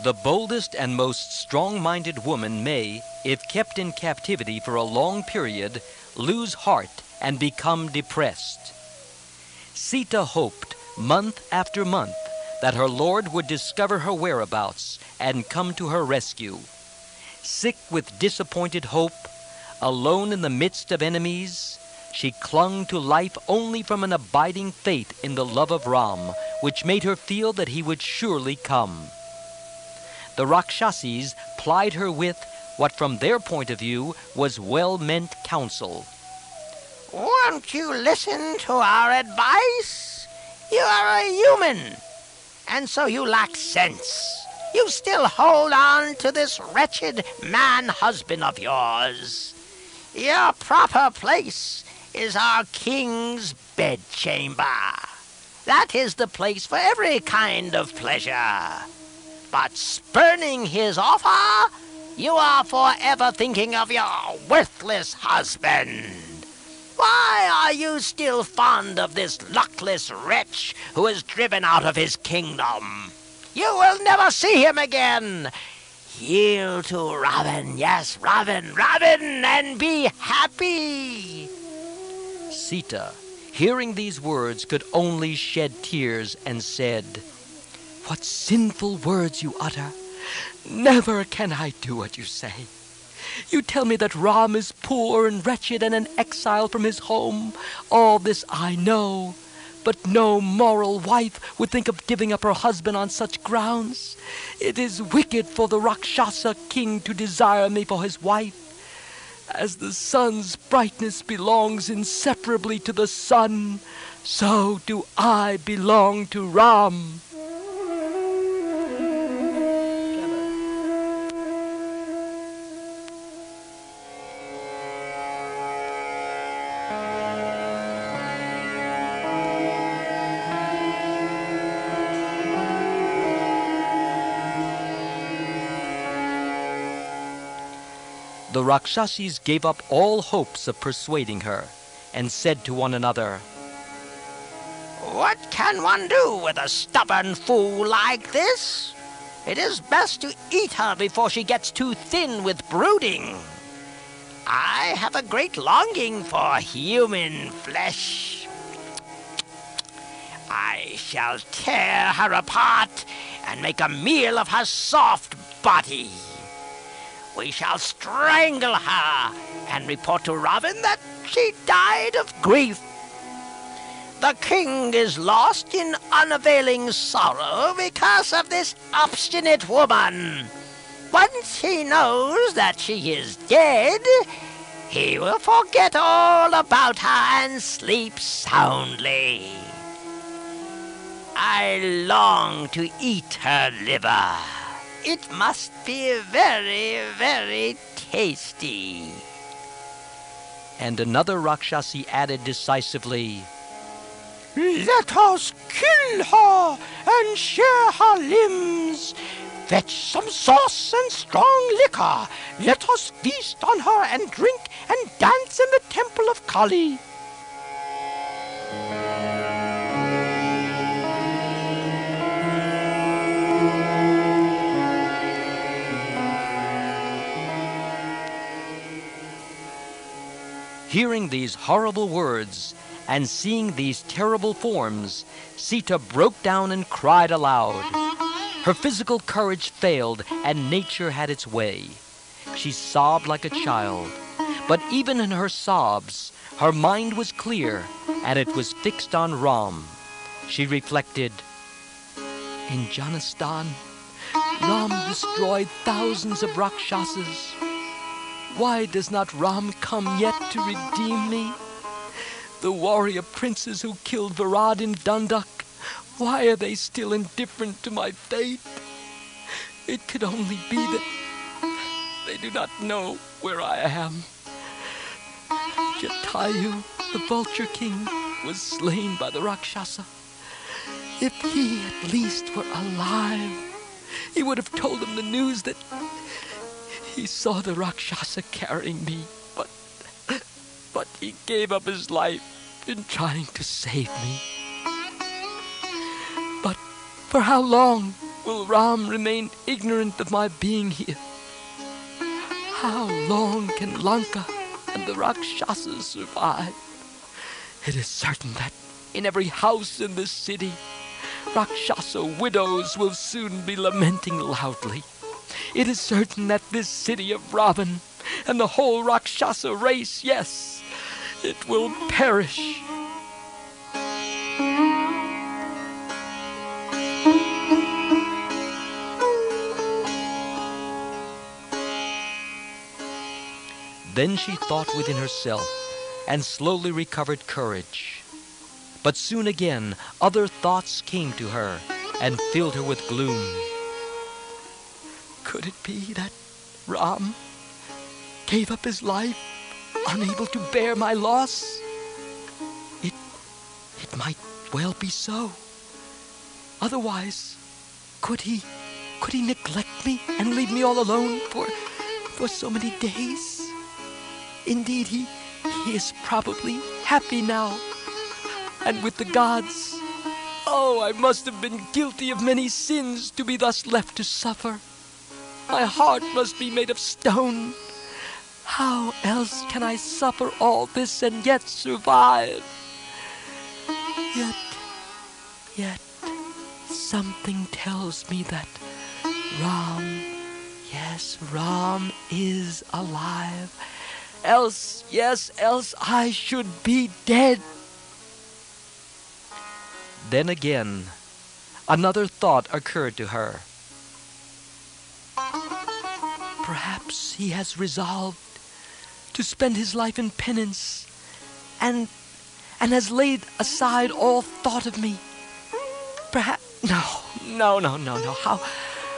The boldest and most strong-minded woman may, if kept in captivity for a long period, lose heart and become depressed. Sita hoped, month after month, that her Lord would discover her whereabouts and come to her rescue. Sick with disappointed hope, alone in the midst of enemies, she clung to life only from an abiding faith in the love of Ram, which made her feel that he would surely come. The Rakshasis plied her with what from their point of view was well-meant counsel. Won't you listen to our advice? You are a human, and so you lack sense. You still hold on to this wretched man-husband of yours. Your proper place is our king's bedchamber. That is the place for every kind of pleasure. But spurning his offer, you are forever thinking of your worthless husband. Why are you still fond of this luckless wretch who is driven out of his kingdom? You will never see him again. Yield to Ravan, yes, Ravan, and be happy. Sita, hearing these words, could only shed tears and said, "What sinful words you utter! Never can I do what you say. You tell me that Ram is poor and wretched and an exile from his home. All this I know, but no moral wife would think of giving up her husband on such grounds. It is wicked for the Rakshasa king to desire me for his wife. As the sun's brightness belongs inseparably to the sun, so do I belong to Ram." The Rakshasis gave up all hopes of persuading her, and said to one another, What can one do with a stubborn fool like this? It is best to eat her before she gets too thin with brooding. I have a great longing for human flesh. I shall tear her apart and make a meal of her soft body. We shall strangle her and report to Ravan that she died of grief. The king is lost in unavailing sorrow because of this obstinate woman. Once he knows that she is dead, he will forget all about her and sleep soundly. I long to eat her liver. It must be very, very tasty. And another Rakshasi added decisively, Let us kill her and share her limbs. Fetch some sauce and strong liquor. Let us feast on her and drink and dance in the temple of Kali. Hearing these horrible words and seeing these terrible forms, Sita broke down and cried aloud. Her physical courage failed and nature had its way. She sobbed like a child, but even in her sobs, her mind was clear and it was fixed on Ram. She reflected, In Janistan, Ram destroyed thousands of Rakshasas. Why does not Ram come yet to redeem me? The warrior princes who killed Virad in Dandak, why are they still indifferent to my fate? It could only be that they do not know where I am. Jatayu, the vulture king, was slain by the Rakshasa. If he at least were alive, he would have told them the news that he saw the Rakshasa carrying me, but he gave up his life in trying to save me. But for how long will Ram remain ignorant of my being here? How long can Lanka and the Rakshasas survive? It is certain that in every house in this city, Rakshasa widows will soon be lamenting loudly. It is certain that this city of Ravan and the whole Rakshasa race, yes, it will perish. Then she thought within herself and slowly recovered courage. But soon again other thoughts came to her and filled her with gloom. Could it be that Ram gave up his life, unable to bear my loss? It might well be so. Otherwise, could he neglect me and leave me all alone for so many days? Indeed, he is probably happy now, and with the gods. Oh, I must have been guilty of many sins to be thus left to suffer. My heart must be made of stone. How else can I suffer all this and yet survive? Yet, something tells me that Ram, yes, Ram is alive. Else I should be dead. Then again, another thought occurred to her. Perhaps he has resolved to spend his life in penance and has laid aside all thought of me. Perhaps... No.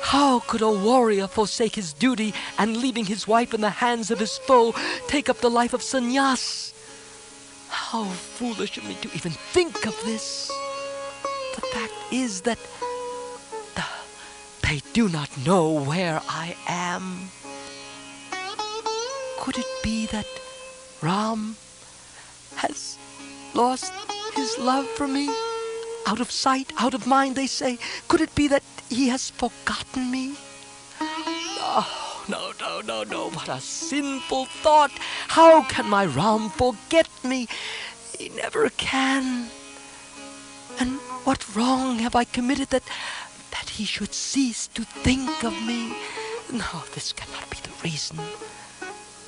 How could a warrior forsake his duty and, leaving his wife in the hands of his foe, take up the life of sannyas? How foolish of me to even think of this. The fact is that they do not know where I am. Could it be that Ram has lost his love for me? Out of sight, out of mind, they say. Could it be that he has forgotten me? Oh, no. What a sinful thought. How can my Ram forget me? He never can. And what wrong have I committed that he should cease to think of me? No, this cannot be the reason.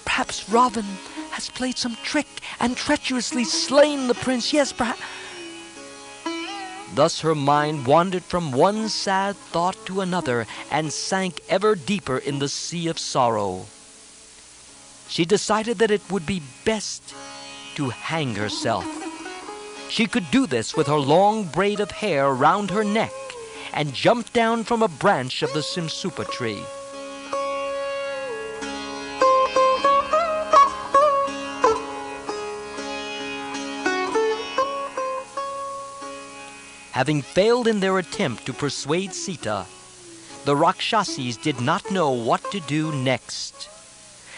Perhaps Ravan has played some trick and treacherously slain the prince. Yes, perhaps... Thus her mind wandered from one sad thought to another and sank ever deeper in the sea of sorrow. She decided that it would be best to hang herself. She could do this with her long braid of hair round her neck and jump down from a branch of the simsupa tree. Having failed in their attempt to persuade Sita, the Rakshasis did not know what to do next.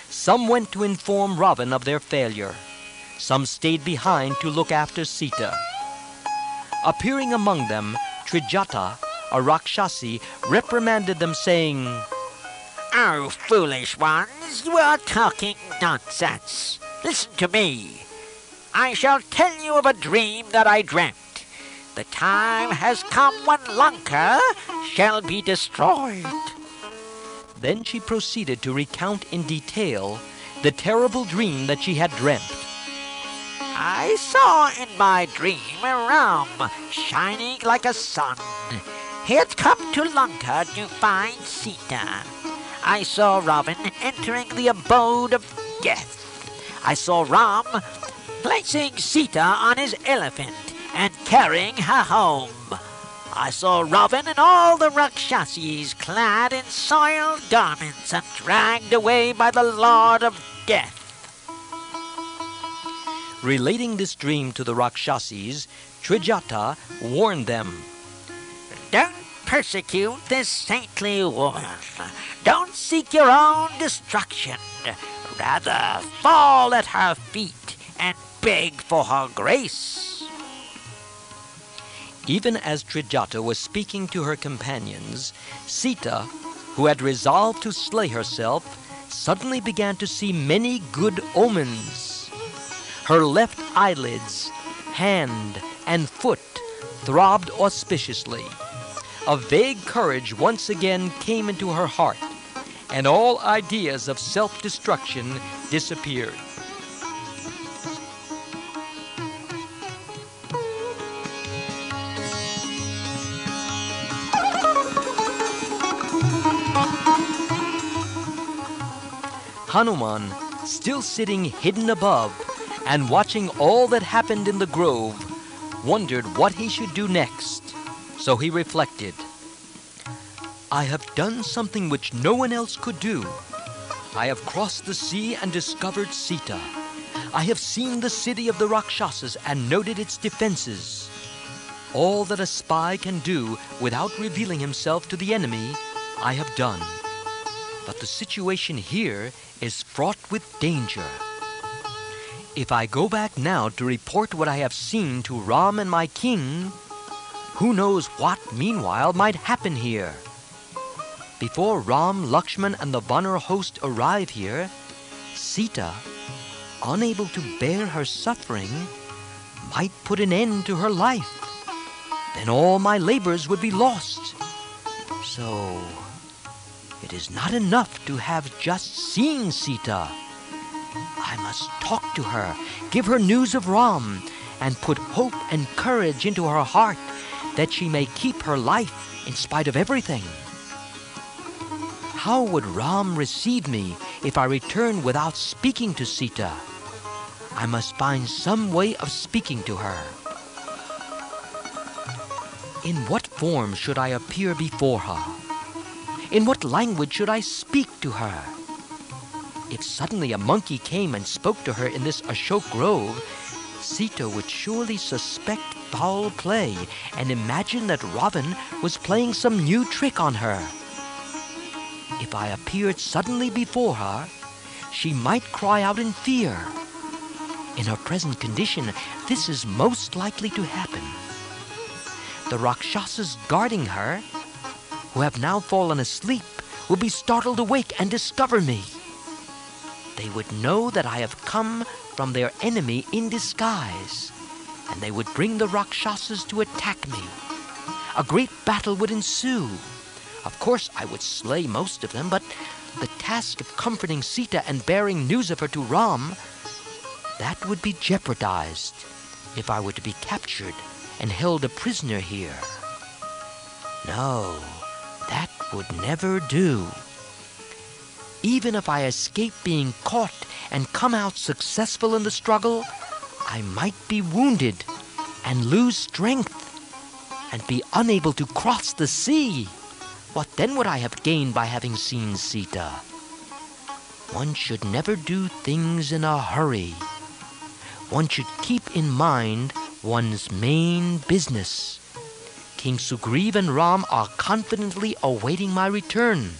Some went to inform Ravan of their failure. Some stayed behind to look after Sita. Appearing among them, Trijata, a Rakshasi, reprimanded them, saying, "Oh, foolish ones, you are talking nonsense. Listen to me. I shall tell you of a dream that I dreamt. The time has come when Lanka shall be destroyed." Then she proceeded to recount in detail the terrible dream that she had dreamt. "I saw in my dream a Ram shining like a sun. He had come to Lanka to find Sita. I saw Ravan entering the abode of death. I saw Ram placing Sita on his elephant and carrying her home. I saw Ravan and all the Rakshasis clad in soiled garments and dragged away by the Lord of Death." Relating this dream to the Rakshasis, Trijata warned them. "Don't persecute this saintly woman. Don't seek your own destruction. Rather, fall at her feet and beg for her grace. Even as Trijata was speaking to her companions, Sita, who had resolved to slay herself, suddenly began to see many good omens. Her left eyelids, hand, and foot throbbed auspiciously. A vague courage once again came into her heart, and all ideas of self-destruction disappeared. Hanuman, still sitting hidden above and watching all that happened in the grove, wondered what he should do next. So he reflected, "I have done something which no one else could do. I have crossed the sea and discovered Sita. I have seen the city of the Rakshasas and noted its defenses. All that a spy can do without revealing himself to the enemy, I have done. But the situation here is fraught with danger. If I go back now to report what I have seen to Ram and my king, who knows what meanwhile might happen here? Before Ram, Lakshman, and the Vanar host arrive here, Sita, unable to bear her suffering, might put an end to her life. Then all my labors would be lost. So it is not enough to have just seen Sita. I must talk to her, give her news of Ram, and put hope and courage into her heart that she may keep her life in spite of everything. How would Ram receive me if I return without speaking to Sita? I must find some way of speaking to her. In what form should I appear before her? In what language should I speak to her? If suddenly a monkey came and spoke to her in this Ashok grove, Sita would surely suspect foul play and imagine that Ravan was playing some new trick on her. If I appeared suddenly before her, she might cry out in fear. In her present condition, this is most likely to happen. The Rakshasas guarding her, who have now fallen asleep, will be startled awake and discover me. They would know that I have come from their enemy in disguise, and they would bring the Rakshasas to attack me. A great battle would ensue. Of course, I would slay most of them, but the task of comforting Sita and bearing news of her to Ram, that would be jeopardized if I were to be captured and held a prisoner here. No, that would never do. Even if I escape being caught and come out successful in the struggle, I might be wounded and lose strength and be unable to cross the sea. What then would I have gained by having seen Sita? One should never do things in a hurry. One should keep in mind one's main business. King Sugriv and Ram are confidently awaiting my return.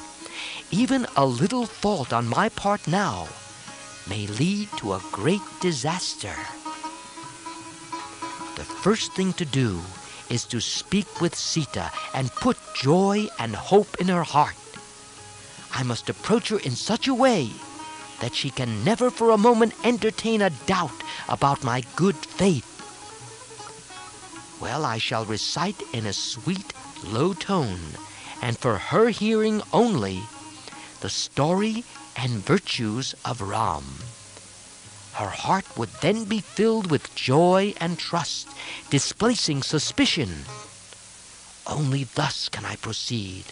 Even a little fault on my part now may lead to a great disaster. The first thing to do is to speak with Sita and put joy and hope in her heart. I must approach her in such a way that she can never for a moment entertain a doubt about my good faith. Well, I shall recite in a sweet, low tone, and for her hearing only, the story and virtues of Ram. Her heart would then be filled with joy and trust, displacing suspicion. Only thus can I proceed.